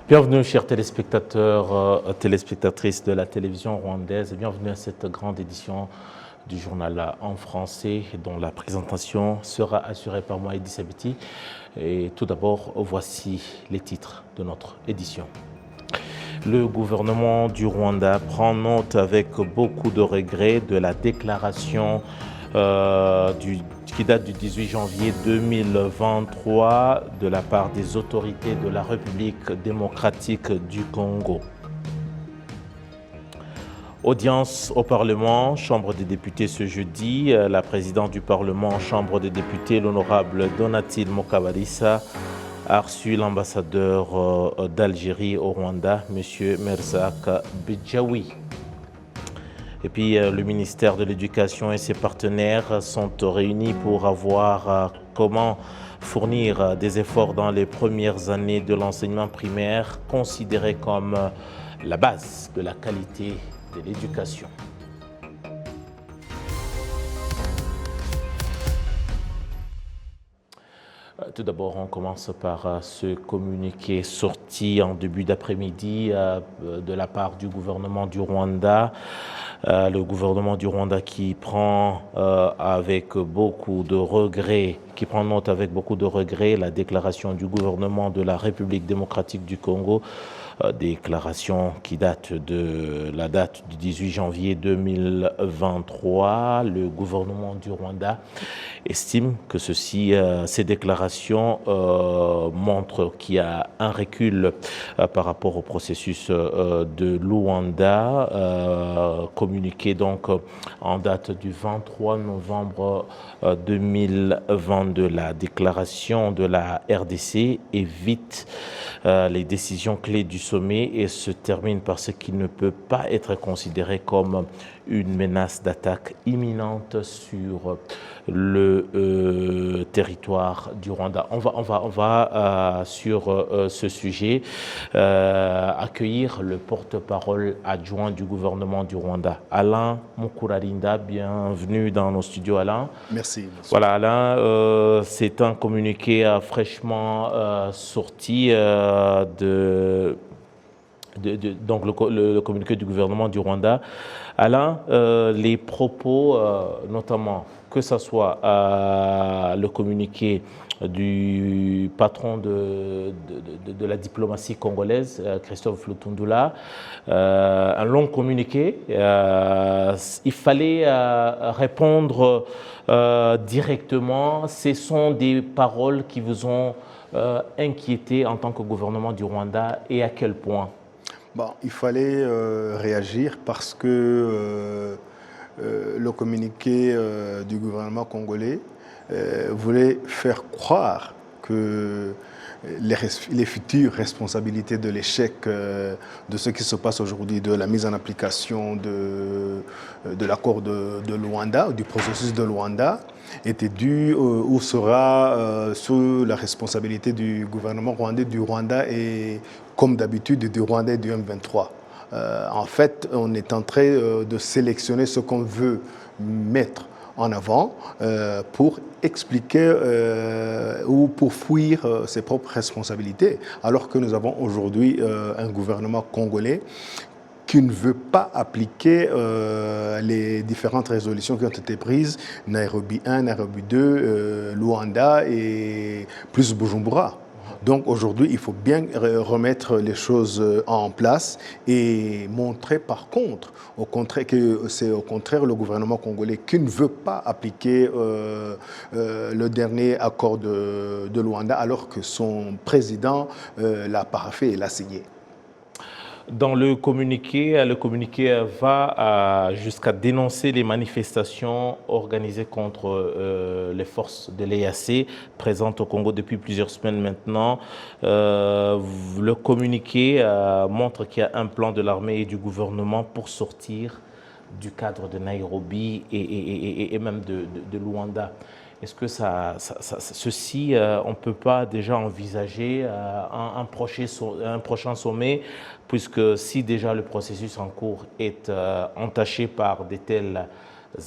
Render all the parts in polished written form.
Bienvenue, chers téléspectateurs, téléspectatrices de la télévision rwandaise, et bienvenue à cette grande édition du journal en français, dont la présentation sera assurée par moi, Eddy Sabiti. Et tout d'abord, voici les titres de notre édition. Le gouvernement du Rwanda prend note avec beaucoup de regret de la déclaration qui date du 18 janvier 2023 de la part des autorités de la République démocratique du Congo. Audience au Parlement, Chambre des députés ce jeudi. La présidente du Parlement, Chambre des députés, l'honorable Donatille Mokabalisa, a reçu l'ambassadeur d'Algérie au Rwanda, M. Merzak Bidjaoui. Et puis le ministère de l'Éducation et ses partenaires sont réunis pour voir comment fournir des efforts dans les premières années de l'enseignement primaire, considéré comme la base de la qualité de l'éducation. Tout d'abord, on commence par ce communiqué sorti en début d'après-midi de la part du gouvernement du Rwanda. Le gouvernement du Rwanda qui prend avec beaucoup de regrets, qui prend note avec beaucoup de regrets la déclaration du gouvernement de la République démocratique du Congo, déclaration qui date de la date du 18 janvier 2023. Le gouvernement du Rwanda estime que ces déclarations montrent qu'il y a un recul par rapport au processus de Luanda, communiqué donc en date du 23 novembre 2022. La déclaration de la RDC évite les décisions clés du sommet et se termine par ce qui ne peut pas être considéré comme une menace d'attaque imminente sur le territoire du Rwanda. On va sur ce sujet accueillir le porte-parole adjoint du gouvernement du Rwanda, Alain Mukurarinda. Bienvenue dans nos studios, Alain. Merci. Voilà, Alain, c'est un communiqué fraîchement sorti donc le communiqué du gouvernement du Rwanda. Alain, les propos, notamment, que ce soit le communiqué du patron de la diplomatie congolaise, Christophe Lutundula, un long communiqué, il fallait répondre directement. Ce sont des paroles qui vous ont inquiété en tant que gouvernement du Rwanda, et à quel point? Bon, il fallait réagir parce que le communiqué du gouvernement congolais voulait faire croire que les futures responsabilités de l'échec de ce qui se passe aujourd'hui, de la mise en application de l'accord de Luanda, du processus de Luanda, était due ou sera sous la responsabilité du gouvernement rwandais, du Rwanda et, comme d'habitude, du Rwanda et du M23. En fait, on est en train de sélectionner ce qu'on veut mettre en avant pour expliquer ou pour fuir ses propres responsabilités, alors que nous avons aujourd'hui un gouvernement congolais qui ne veut pas appliquer les différentes résolutions qui ont été prises, Nairobi 1, Nairobi 2, Luanda et plus Bujumbura. Donc aujourd'hui, il faut bien remettre les choses en place et montrer par contre, que c'est au contraire le gouvernement congolais qui ne veut pas appliquer le dernier accord de Luanda, alors que son président l'a paraphé et l'a signé. Dans le communiqué va jusqu'à dénoncer les manifestations organisées contre les forces de l'EAC présentes au Congo depuis plusieurs semaines maintenant. Le communiqué montre qu'il y a un plan de l'armée et du gouvernement pour sortir du cadre de Nairobi et même de Luanda. Est-ce que ceci, on ne peut pas déjà envisager un prochain sommet, puisque si déjà le processus en cours est entaché par de tels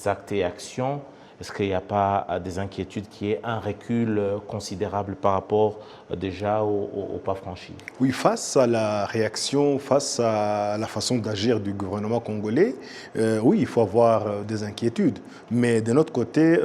actes et actions, Est-ce qu'il n'y a pas des inquiétudes qui est un recul considérable par rapport déjà au pas franchi? Oui, face à la réaction, face à la façon d'agir du gouvernement congolais, oui, il faut avoir des inquiétudes. Mais de notre côté,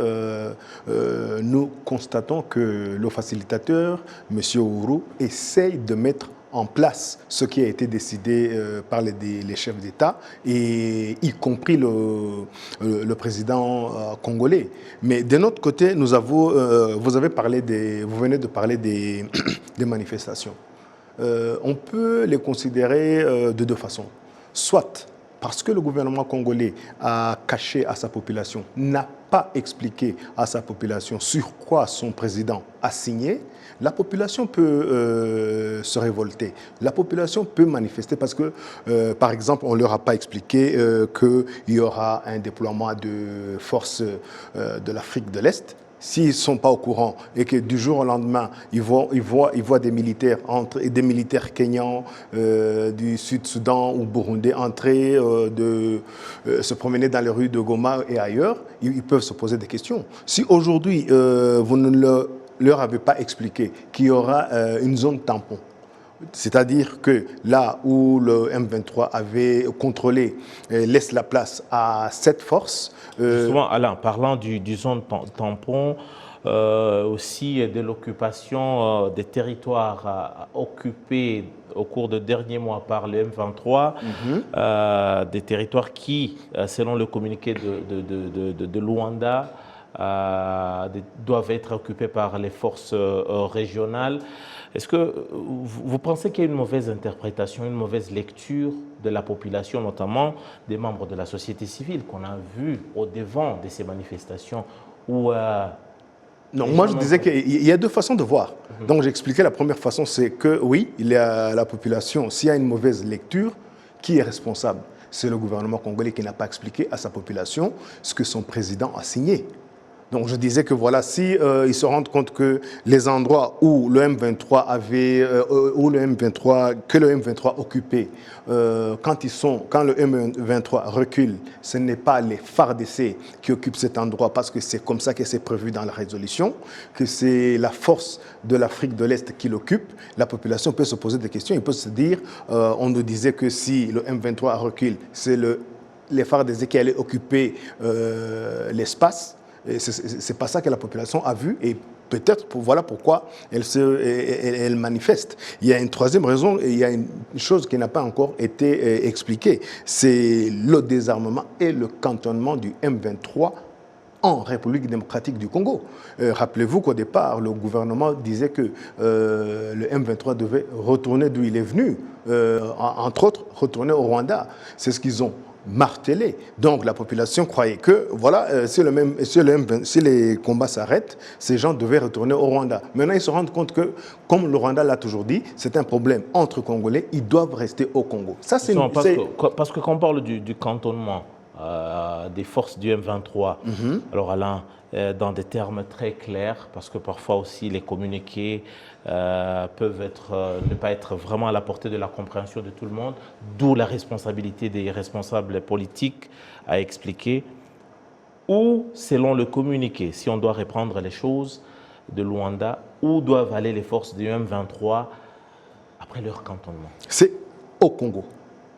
nous constatons que le facilitateur, M. Uhuru, essaye de mettre en place ce qui a été décidé par les chefs d'État, et y compris le président congolais. Mais de notre côté, vous venez de parler des, des manifestations. On peut les considérer de deux façons. Soit parce que le gouvernement congolais a caché à sa population, n'a pas expliqué à sa population sur quoi son président a signé, la population peut se révolter. La population peut manifester parce que, par exemple, on ne leur a pas expliqué qu'il y aura un déploiement de forces de l'Afrique de l'Est. S'ils ne sont pas au courant et que du jour au lendemain, ils voient des militaires kenyans, du Sud-Soudan ou burundais entrer, se promener dans les rues de Goma et ailleurs, ils peuvent se poser des questions. Si aujourd'hui, vous ne leur avez pas expliqué qu'il y aura une zone tampon, c'est-à-dire que là où le M23 avait contrôlé, laisse la place à cette force. Justement, Alain, parlant du zone tampon, aussi de l'occupation des territoires occupés au cours des derniers mois par le M23, des territoires qui, selon le communiqué de Luanda, doivent être occupés par les forces régionales. Est-ce que vous pensez qu'il y a une mauvaise interprétation, une mauvaise lecture de la population, notamment des membres de la société civile qu'on a vu au devant de ces manifestations où, non, moi je disais qu'il y a deux façons de voir. Donc j'expliquais la première façon, c'est que oui, il y a la population, s'il y a une mauvaise lecture, qui est responsable? C'est le gouvernement congolais qui n'a pas expliqué à sa population ce que son président a signé. Donc je disais que voilà, si ils se rendent compte que les endroits où le M23 que le M23 occupait, quand le M23 recule, ce n'est pas les FARDC qui occupent cet endroit parce que c'est comme ça que c'est prévu dans la résolution, que c'est la force de l'Afrique de l'Est qui l'occupe. La population peut se poser des questions, il peut se dire, on nous disait que si le M23 recule, c'est les FARDC qui allaient occuper l'espace. Ce n'est pas ça que la population a vu, et peut-être voilà pourquoi elle manifeste. Il y a une troisième raison, et il y a une chose qui n'a pas encore été expliquée, c'est le désarmement et le cantonnement du M23 en République démocratique du Congo. Rappelez-vous qu'au départ, le gouvernement disait que le M23 devait retourner d'où il est venu, entre autres retourner au Rwanda. C'est ce qu'ils ont martelé. Donc la population croyait que voilà, si les combats s'arrêtent, ces gens devaient retourner au Rwanda. Maintenant, ils se rendent compte que, comme le Rwanda l'a toujours dit, c'est un problème entre Congolais, ils doivent rester au Congo. Ça, parce que quand on parle du cantonnement des forces du M23, alors Alain, dans des termes très clairs, parce que parfois aussi les communiqués peuvent ne pas être vraiment à la portée de la compréhension de tout le monde, d'où la responsabilité des responsables politiques à expliquer, où, selon le communiqué, si on doit reprendre les choses de Luanda, où doivent aller les forces du M23 après leur cantonnement? C'est au Congo.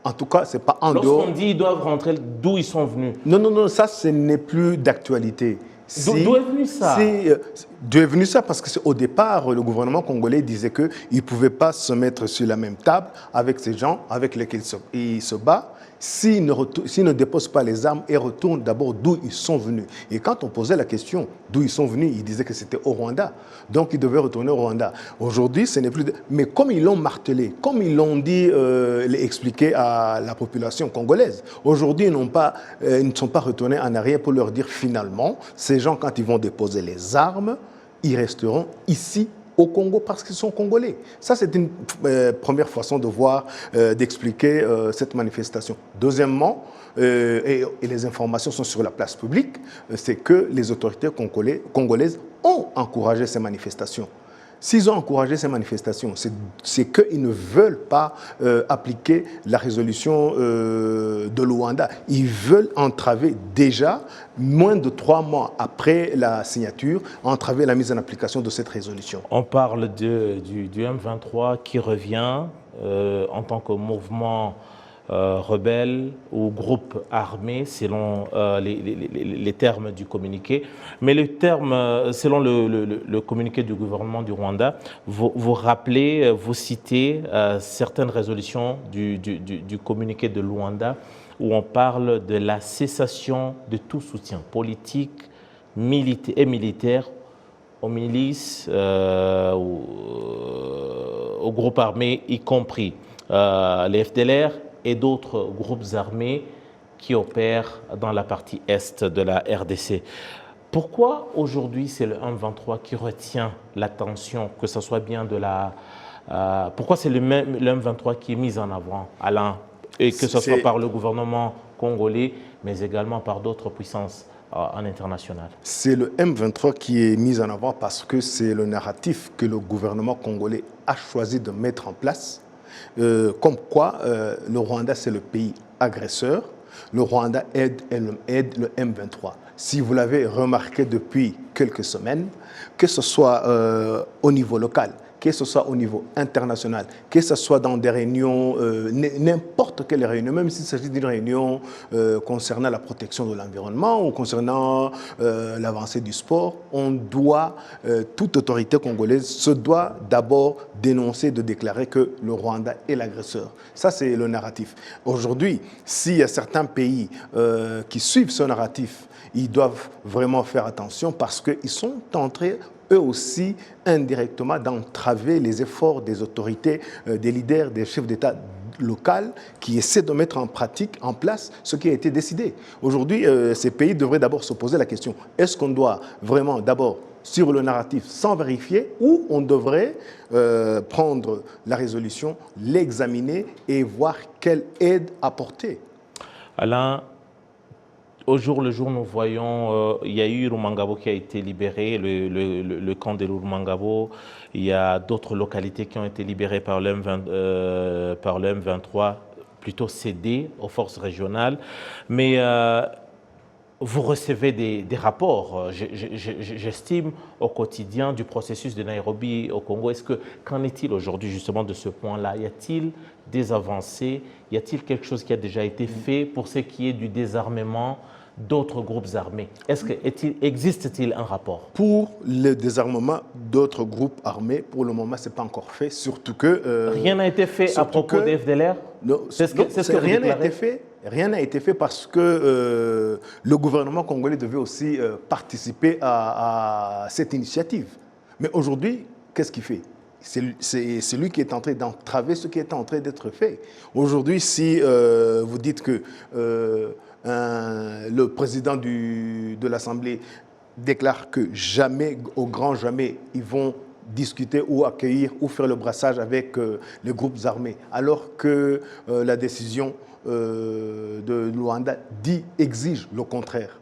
En tout cas, ce n'est pas en dehors. Lorsqu'on dit qu'ils doivent rentrer, d'où ils sont venus? Non, ça, ce n'est plus d'actualité. D'où est venu ça? D'où est venu ça? Parce qu'au départ, le gouvernement congolais disait qu'il ne pouvait pas se mettre sur la même table avec ces gens avec lesquels il se bat s'ils ne déposent pas les armes et retournent d'abord d'où ils sont venus. Et quand on posait la question d'où ils sont venus, ils disaient que c'était au Rwanda. Donc ils devaient retourner au Rwanda. Aujourd'hui, ce n'est plus... Mais comme ils l'ont martelé, comme ils l'ont dit, expliqué à la population congolaise, aujourd'hui, ils ne sont pas retournés en arrière pour leur dire finalement, ces gens, quand ils vont déposer les armes, ils resteront ici au Congo parce qu'ils sont congolais. Ça, c'est une première façon de voir, d'expliquer cette manifestation. Deuxièmement, et les informations sont sur la place publique, c'est que les autorités congolaises ont encouragé ces manifestations. S'ils ont encouragé ces manifestations, c'est qu'ils ne veulent pas appliquer la résolution de Luanda. Ils veulent entraver déjà, moins de 3 mois après la signature, entraver la mise en application de cette résolution. On parle du M23 qui revient en tant que mouvement rebelle ou groupe armé selon les termes du communiqué. Mais le terme, selon le communiqué du gouvernement du Rwanda, vous rappelez, vous citez certaines résolutions du communiqué de Luanda où on parle de la cessation de tout soutien politique et militaire aux milices, aux groupes armés, y compris les FDLR et d'autres groupes armés qui opèrent dans la partie est de la RDC. Pourquoi aujourd'hui c'est le M23 qui retient l'attention, que ce soit bien de la... pourquoi c'est le M23 qui est mis en avant, Alain, et que ce soit par le gouvernement congolais, mais également par d'autres puissances en international? C'est le M23 qui est mis en avant parce que c'est le narratif que le gouvernement congolais a choisi de mettre en place. Comme quoi le Rwanda, c'est le pays agresseur. Le Rwanda aide le M23. Si vous l'avez remarqué depuis quelques semaines, que ce soit au niveau local, que ce soit au niveau international, que ce soit dans des réunions, n'importe quelle réunion, même s'il s'agit d'une réunion concernant la protection de l'environnement ou concernant l'avancée du sport, on doit, toute autorité congolaise se doit d'abord dénoncer, de déclarer que le Rwanda est l'agresseur. Ça, c'est le narratif. Aujourd'hui, s'il y a certains pays qui suivent ce narratif, ils doivent vraiment faire attention parce qu'ils sont entrés eux aussi indirectement d'entraver les efforts des autorités, des leaders, des chefs d'État locaux qui essaient de mettre en pratique, en place ce qui a été décidé. Aujourd'hui, ces pays devraient d'abord se poser la question, est-ce qu'on doit vraiment d'abord sur le narratif sans vérifier ou on devrait prendre la résolution, l'examiner et voir quelle aide apporter? Alain, au jour le jour, nous voyons, il y a eu Rumangabo qui a été libéré, le camp de Rumangabo. Il y a d'autres localités qui ont été libérées par le M23, plutôt cédées aux forces régionales. Mais vous recevez des rapports, j'estime, au quotidien du processus de Nairobi au Congo. Qu'en est-il aujourd'hui justement de ce point-là? Y a-t-il des avancées? Y a-t-il quelque chose qui a déjà été fait pour ce qui est du désarmement d'autres groupes armés? Existe-t-il un rapport? Pour le désarmement d'autres groupes armés, pour le moment, ce n'est pas encore fait, surtout que... rien n'a été fait à propos des FDLR? Non, rien n'a été fait. Rien n'a été fait parce que le gouvernement congolais devait aussi participer à cette initiative. Mais aujourd'hui, qu'est-ce qu'il fait? C'est lui qui est en train d'entraver ce qui est en train d'être fait. Aujourd'hui, si vous dites que le président de l'Assemblée déclare que jamais, au grand jamais, ils vont discuter ou accueillir ou faire le brassage avec les groupes armés, alors que la décision de Luanda exige le contraire.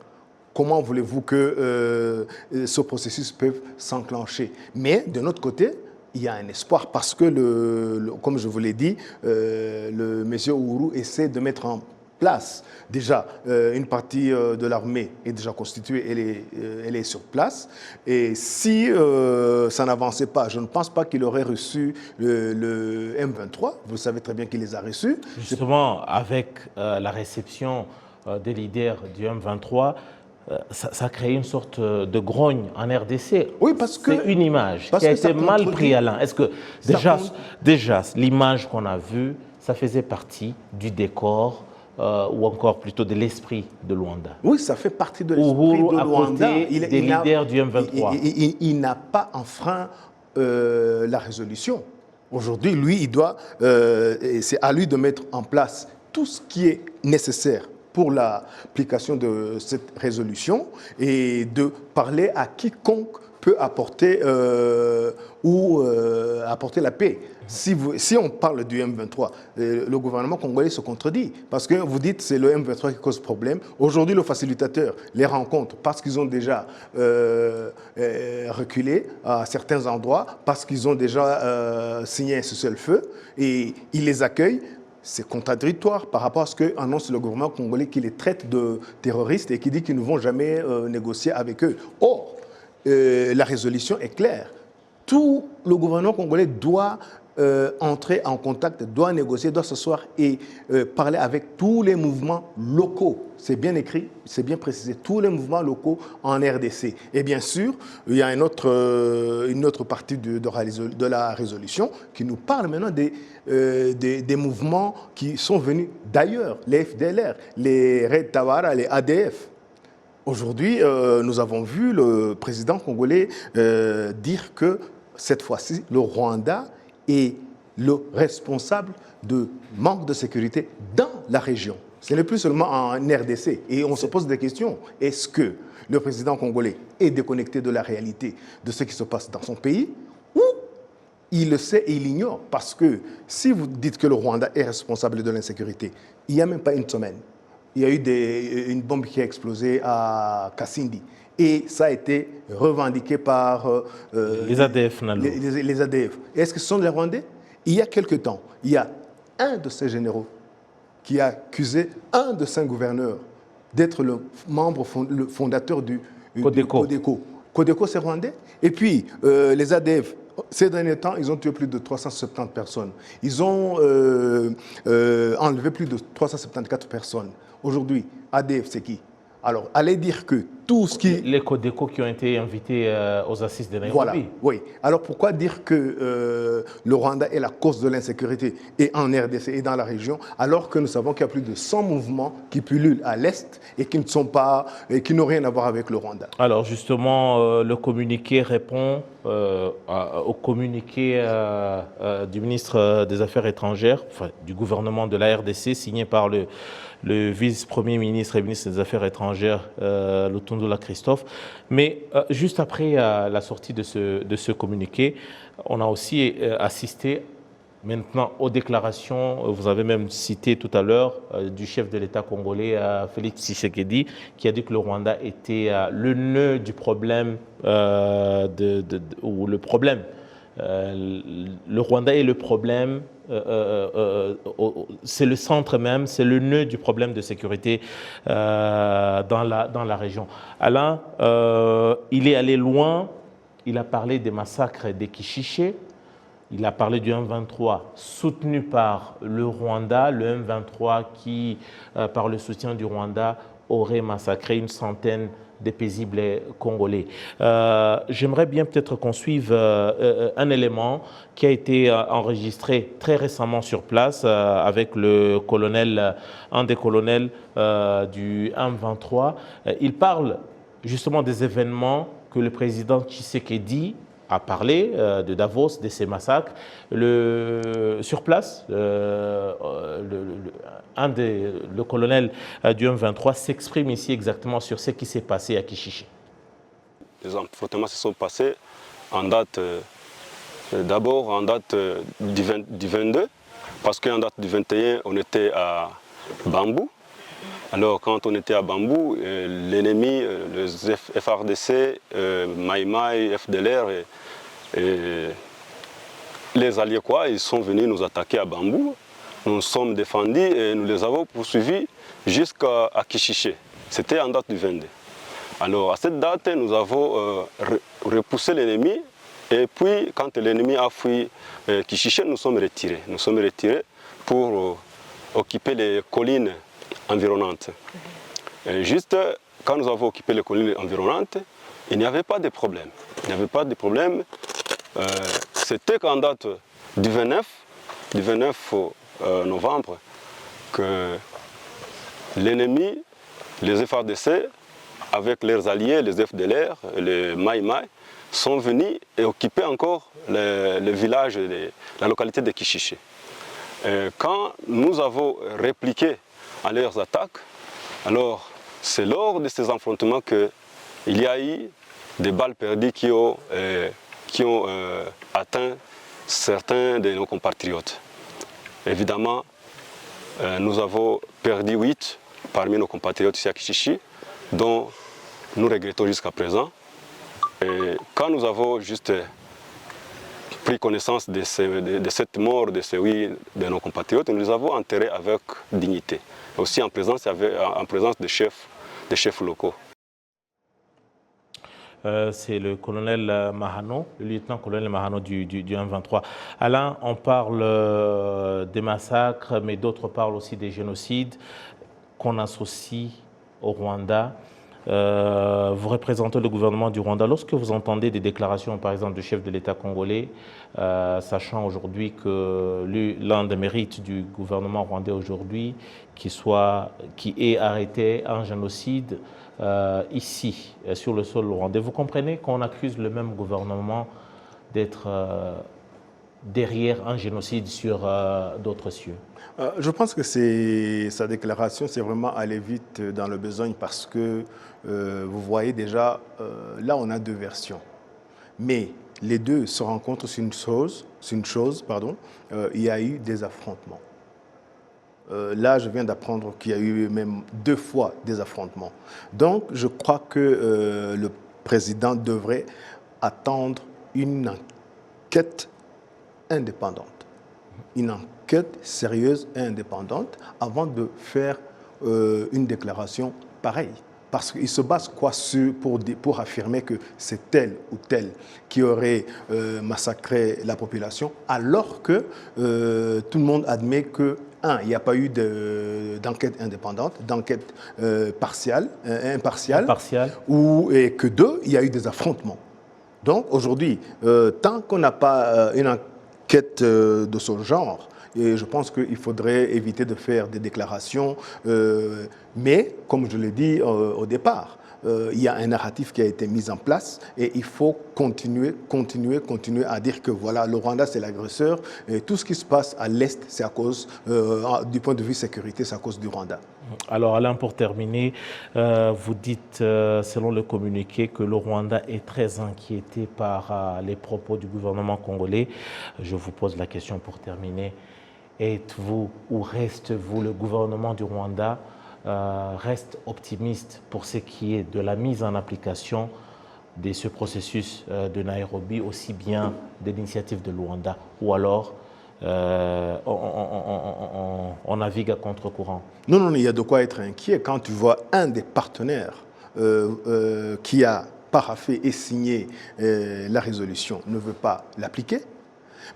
Comment voulez-vous que ce processus puisse s'enclencher? Mais de notre côté, il y a un espoir parce que, comme je vous l'ai dit, le monsieur Uhuru essaie de mettre en place. Déjà, une partie de l'armée est déjà constituée, elle est sur place. Et si ça n'avançait pas, je ne pense pas qu'il aurait reçu le M23. Vous savez très bien qu'il les a reçus. Justement, avec la réception des leaders du M23, ça a créé une sorte de grogne en RDC. Oui, parce que... C'est une image qui a été mal prise, Alain. Est-ce que déjà l'image qu'on a vue, ça faisait partie du décor ou encore plutôt de l'esprit de Luanda? Oui, ça fait partie de l'esprit de Luanda. Des leaders du M23. Il n'a pas enfreint la résolution. Aujourd'hui, lui, c'est à lui de mettre en place tout ce qui est nécessaire pour l'application de cette résolution et de parler à quiconque peut apporter apporter la paix Si on parle du M23, le gouvernement congolais se contredit. Parce que vous dites que c'est le M23 qui cause problème. Aujourd'hui, le facilitateur les rencontre parce qu'ils ont déjà reculé à certains endroits, parce qu'ils ont déjà signé un cessez-le-feu, et il les accueille. C'est contradictoire par rapport à ce qu'annonce le gouvernement congolais, qui les traite de terroristes et qui dit qu'ils ne vont jamais négocier avec eux. Or, la résolution est claire. Tout le gouvernement congolais doit entrer en contact, doit négocier, doit s'asseoir et parler avec tous les mouvements locaux. C'est bien écrit, c'est bien précisé, tous les mouvements locaux en RDC. Et bien sûr, il y a une autre partie de la résolution qui nous parle maintenant des mouvements qui sont venus d'ailleurs, les FDLR, les Red Tabara, les ADF. Aujourd'hui, nous avons vu le président congolais dire que cette fois-ci, le Rwanda est le responsable de manque de sécurité dans la région. Ce n'est plus seulement en RDC. Et on se pose des questions. Est-ce que le président congolais est déconnecté de la réalité de ce qui se passe dans son pays, ou il le sait et il l'ignore? Parce que si vous dites que le Rwanda est responsable de l'insécurité, il n'y a même pas une semaine, il y a eu une bombe qui a explosé à Kasindi. Et ça a été revendiqué par les ADF. Les ADF. Est-ce que ce sont les Rwandais? Il y a quelque temps, il y a un de ces généraux qui a accusé un de ses gouverneurs d'être le fondateur du Codeco. Codeco, c'est rwandais. Et puis, les ADF, ces derniers temps, ils ont tué plus de 370 personnes. Ils ont enlevé plus de 374 personnes. Aujourd'hui, ADF, c'est qui? Alors, allez dire que tout ce qui... Les Codeco qui ont été invités aux assises de Nairobi. Voilà, oui. Alors, pourquoi dire que le Rwanda est la cause de l'insécurité et en RDC et dans la région, alors que nous savons qu'il y a plus de 100 mouvements qui pullulent à l'Est et qui n'ont rien à voir avec le Rwanda? Alors, justement, le communiqué répond au communiqué du ministre des Affaires étrangères, enfin, du gouvernement de la RDC, signé par le vice-premier ministre et ministre des Affaires étrangères, Lutundula Christophe. Mais juste après la sortie de ce communiqué, on a aussi assisté maintenant aux déclarations, vous avez même cité tout à l'heure, du chef de l'État congolais, Félix Tshisekedi, qui a dit que le Rwanda était le nœud du problème, ou le problème. Le Rwanda est le problème, c'est le centre même, c'est le nœud du problème de sécurité dans la région. Alain, il est allé loin, il a parlé des massacres des Kishiché, il a parlé du M23 soutenu par le Rwanda, le M23 qui, par le soutien du Rwanda, aurait massacré une centaine des paisibles congolais. J'aimerais bien peut-être qu'on suive un élément qui a été enregistré très récemment sur place avec le colonel, un des colonels du M23. Il parle justement des événements que le président Tshisekedi a parlé de Davos, de ces massacres. Sur place, le colonel du M23 s'exprime ici exactement sur ce qui s'est passé à Kishiché. Les affrontements se sont passés en date, d'abord en date du 22, parce qu'en date du 21, on était à Bambou. Alors quand on était à Bambou, l'ennemi, le FARDC, Mai Mai, FDLR et les alliés ils sont venus nous attaquer à Bambou. Nous nous sommes défendus et nous les avons poursuivis jusqu'à Kishiché. C'était en date du 22. Alors à cette date, nous avons repoussé l'ennemi et puis quand l'ennemi a fui Kishiché, nous sommes retirés. Nous sommes retirés pour occuper les collines environnantes. Et juste quand nous avons occupé les collines environnantes, il n'y avait pas de problème. Il n'y avait pas de problème. C'était qu'en date du 29 novembre que l'ennemi, les FARDC, avec leurs alliés, les FDLR, les Mai Mai, sont venus et occupaient encore le village, la localité de Kishiché. Quand nous avons répliqué à leurs attaques, alors c'est lors de ces affrontements qu'il y a eu des balles perdues qui ont atteint certains de nos compatriotes. Évidemment, nous avons perdu 8 parmi nos compatriotes ici à Kichichi, dont nous regrettons jusqu'à présent. Et quand nous avons juste pris connaissance de cette mort de ces 8 de nos compatriotes, nous les avons enterrés avec dignité. Aussi en présence des chefs locaux. C'est le colonel Mahano, le lieutenant-colonel Mahano du 1-23. Alain, on parle des massacres, mais d'autres parlent aussi des génocides qu'on associe au Rwanda. Vous représentez le gouvernement du Rwanda. Lorsque vous entendez des déclarations, par exemple, du chef de l'État congolais, sachant aujourd'hui que l'un des mérites du gouvernement rwandais aujourd'hui, qui ait arrêté un génocide ici, sur le sol rwandais, vous comprenez qu'on accuse le même gouvernement d'être derrière un génocide sur d'autres cieux? Je pense que sa déclaration, c'est vraiment aller vite dans le besoin parce que vous voyez déjà, là on a 2 versions. Mais les deux se rencontrent sur une chose, il y a eu des affrontements. Là, je viens d'apprendre qu'il y a eu même 2 fois des affrontements. Donc, je crois que le président devrait attendre une enquête indépendante. Une enquête sérieuse et indépendante avant de faire une déclaration pareille. Parce qu'il se base quoi pour affirmer que c'est tel ou tel qui aurait massacré la population, alors que tout le monde admet que, il n'y a pas eu d'enquête indépendante, d'enquête impartiale, et que 2, il y a eu des affrontements. Donc aujourd'hui, tant qu'on n'a pas une enquête de ce genre, et je pense qu'il faudrait éviter de faire des déclarations, mais comme je l'ai dit au départ, il y a un narratif qui a été mis en place et il faut continuer à dire que voilà, le Rwanda c'est l'agresseur et tout ce qui se passe à l'Est, c'est à cause, du point de vue sécurité, c'est à cause du Rwanda. Alors Alain, pour terminer, vous dites, selon le communiqué, que le Rwanda est très inquiété par les propos du gouvernement congolais. Je vous pose la question pour terminer. Êtes-vous ou restez-vous, le gouvernement du Rwanda reste optimiste pour ce qui est de la mise en application de ce processus de Nairobi, aussi bien de l'initiative de Luanda, ou alors on navigue à contre-courant? Non, il y a de quoi être inquiet quand tu vois un des partenaires qui a paraphé et signé la résolution ne veut pas l'appliquer.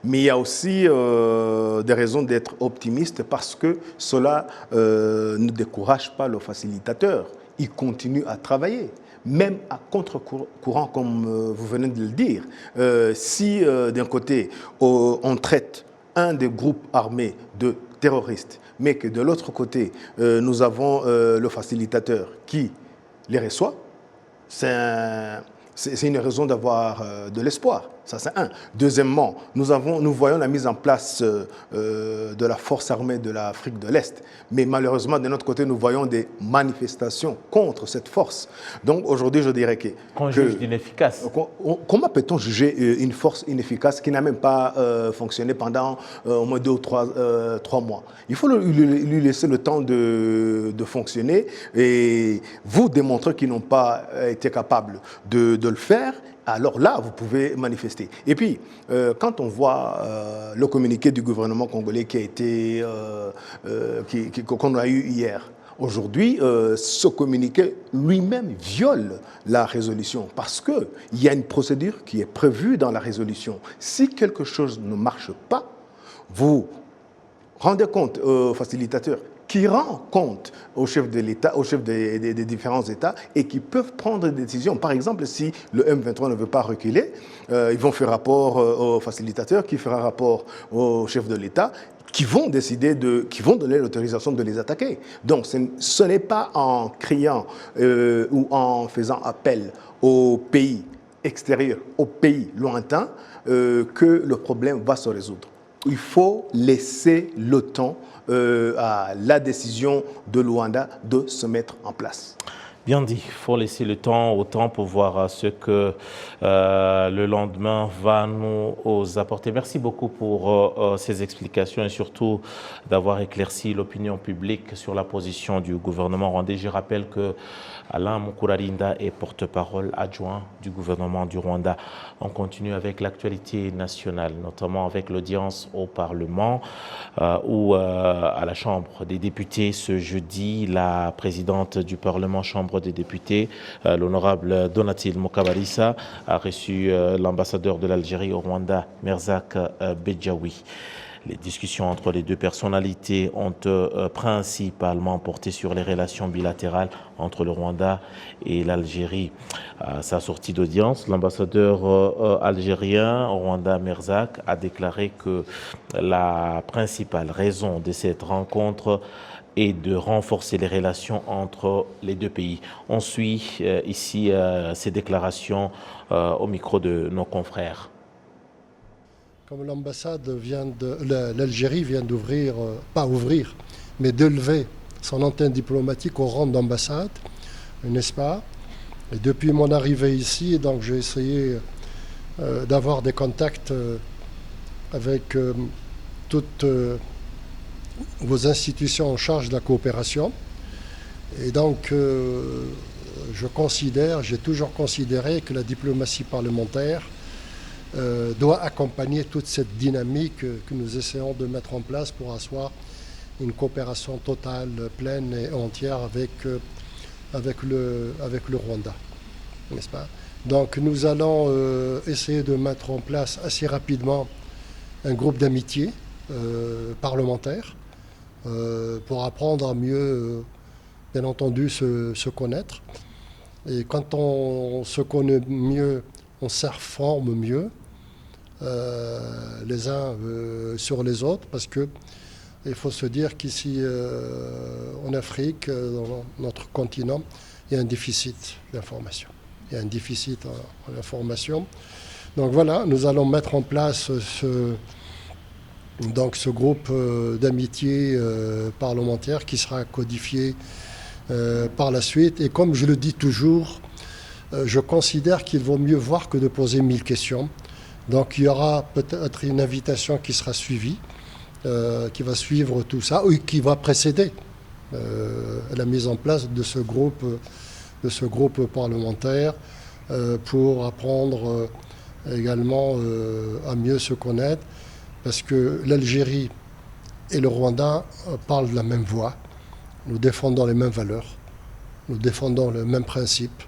Mais il y a aussi des raisons d'être optimiste parce que cela ne décourage pas le facilitateur. Il continue à travailler, même à contre-courant, comme vous venez de le dire. Si d'un côté, on traite un des groupes armés de terroristes, mais que de l'autre côté, nous avons le facilitateur qui les reçoit, c'est une raison d'avoir de l'espoir. Ça, c'est un. Deuxièmement, nous voyons la mise en place de la force armée de l'Afrique de l'Est. Mais malheureusement, de notre côté, nous voyons des manifestations contre cette force. Donc aujourd'hui, je dirais que... Qu'on juge d'inefficace. Comment peut-on juger une force inefficace qui n'a même pas fonctionné pendant au moins 2 ou 3 mois? Il faut lui laisser le temps de fonctionner et vous démontrer qu'ils n'ont pas été capables de le faire. Alors là, vous pouvez manifester. Et puis, quand on voit le communiqué du gouvernement congolais qui a été, qu'on a eu hier, aujourd'hui, ce communiqué lui-même viole la résolution parce qu'il y a une procédure qui est prévue dans la résolution. Si quelque chose ne marche pas, vous rendez compte au facilitateur qui rend compte au chef de l'État, au chef des différents États et qui peuvent prendre des décisions. Par exemple, si le M23 ne veut pas reculer, ils vont faire rapport au facilitateur qui fera rapport au chef de l'État qui vont donner l'autorisation de les attaquer. Donc ce n'est pas en criant ou en faisant appel aux pays extérieurs, aux pays lointains que le problème va se résoudre. Il faut laisser le temps à la décision de Luanda de se mettre en place. Bien dit, il faut laisser le temps au temps pour voir ce que le lendemain va nous apporter. Merci beaucoup pour ces explications et surtout d'avoir éclairci l'opinion publique sur la position du gouvernement rwandais. Je rappelle que Alain Mukurarinda est porte-parole adjoint du gouvernement du Rwanda. On continue avec l'actualité nationale, notamment avec l'audience au Parlement où à la Chambre des députés ce jeudi, la présidente du Parlement Chambre des députés, l'honorable Donatil Mukabalisa, a reçu l'ambassadeur de l'Algérie au Rwanda, Merzak Bedjaoui. Les discussions entre les deux personnalités ont principalement porté sur les relations bilatérales entre le Rwanda et l'Algérie. À sa sortie d'audience, l'ambassadeur algérien au Rwanda, Merzak, a déclaré que la principale raison de cette rencontre et de renforcer les relations entre les deux pays. On suit ici ces déclarations au micro de nos confrères. Comme l'Algérie vient d'ouvrir, pas ouvrir, mais d'élever son antenne diplomatique au rang d'ambassade, n'est-ce pas? Et depuis mon arrivée ici, donc j'ai essayé d'avoir des contacts avec toutes vos institutions en charge de la coopération. Et donc, j'ai toujours considéré que la diplomatie parlementaire doit accompagner toute cette dynamique que nous essayons de mettre en place pour asseoir une coopération totale, pleine et entière avec le Rwanda, n'est-ce pas? Donc nous allons essayer de mettre en place assez rapidement un groupe d'amitié parlementaire pour apprendre à mieux, bien entendu, se connaître. Et quand on se connaît mieux, on s'informe mieux les uns sur les autres, parce que il faut se dire qu'ici en Afrique, dans notre continent, il y a un déficit d'information. Il y a un déficit en information. Donc voilà, nous allons mettre en place ce groupe d'amitié parlementaire qui sera codifié par la suite. Et comme je le dis toujours, je considère qu'il vaut mieux voir que de poser 1000 questions. Donc il y aura peut-être une invitation qui sera suivie, qui va suivre tout ça, ou qui va précéder la mise en place de ce groupe parlementaire pour apprendre également à mieux se connaître, parce que l'Algérie et le Rwanda parlent de la même voix. Nous défendons les mêmes valeurs, nous défendons le même principe.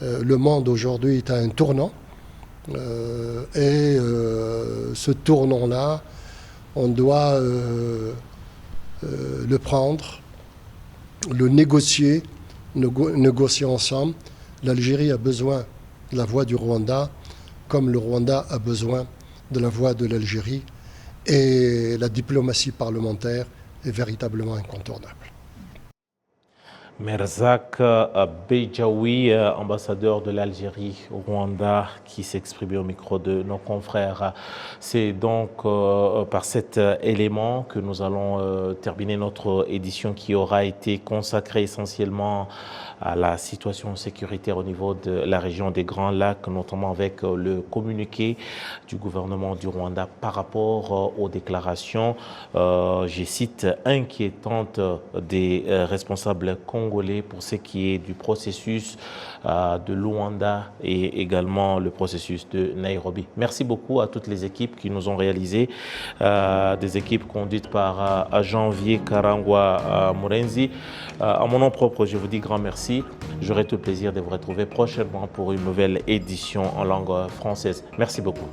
Le monde aujourd'hui est à un tournant et ce tournant-là, on doit le prendre, le négocier ensemble. L'Algérie a besoin de la voix du Rwanda, comme le Rwanda a besoin de la voix de l'Algérie, et la diplomatie parlementaire est véritablement incontournable. Merzak Bedjaoui, ambassadeur de l'Algérie au Rwanda, qui s'exprimait au micro de nos confrères. C'est donc par cet élément que nous allons terminer notre édition qui aura été consacrée essentiellement à la situation sécuritaire au niveau de la région des Grands Lacs, notamment avec le communiqué du gouvernement du Rwanda par rapport aux déclarations, je cite, inquiétantes des responsables congolais pour ce qui est du processus de Luanda et également le processus de Nairobi. Merci beaucoup à toutes les équipes qui nous ont réalisé, des équipes conduites par Janvier Karangwa Murenzi. À mon nom propre, je vous dis grand merci. J'aurai tout le plaisir de vous retrouver prochainement pour une nouvelle édition en langue française. Merci beaucoup.